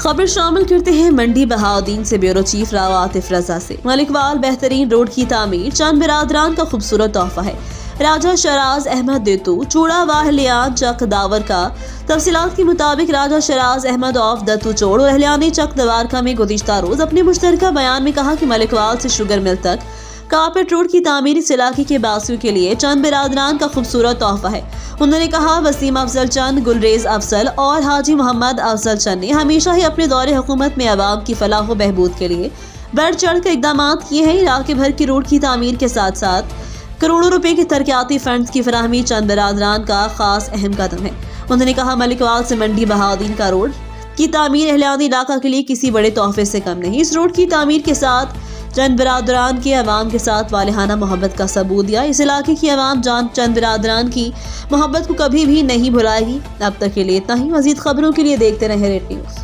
खबर शामिल करते हैं मंडी बहाउद्दीन से ब्यूरो चीफ राव आतिफ रजा से। मलिकवाल बेहतरीन रोड की तामीर चंद बिरादरान का खूबसूरत तोहफा है। राजा शराज अहमद देतू चूड़ा वाहलियान चक दावर का तफसीलात के मुताबिक राजा शराज अहमद ऑफ दत्तू चोड़ और अहलियानी चक दवारका में गुज़िश्ता रोज अपने मुश्तरका बयान में कहा कि मलिकवाल से शुगर मिल तक कारपेट रोड की तामीर इस इलाके के बासियों के लिए चंद बिरादरान का खूबसूरत तोहफा है। उन्होंने कहा वसीम अफजल चंद, गुलरेज अफजल और हाजी मोहम्मद अफजल चंद ने हमेशा ही अपने दौरे हुकूमत में अवाम की फलाह व बहबूद के लिए बढ़ चढ़ कर इकदाम किए हैं। इलाके भर की रोड की तामीर के साथ साथ करोड़ों रुपए के तरक्याती फंड्स की फराहमी चंद बिरादरान का खास अहम कदम है। उन्होंने कहा मलिकवाल से मंडी बहाउद्दीन का रोड की तामीर अहलियानी इलाका के लिए किसी बड़े तोहफे से कम नहीं। इस रोड की तामीर के साथ चंद बिरादरान के अवाम के साथ वालिहाना मोहब्बत का सबूत दिया। इस इलाके की अवाम चंद बिरादरान की मोहब्बत को कभी भी नहीं भुलाएगी। अब तक के लिए इतना ही। मजीद खबरों के लिए देखते रहे रेड न्यूज़।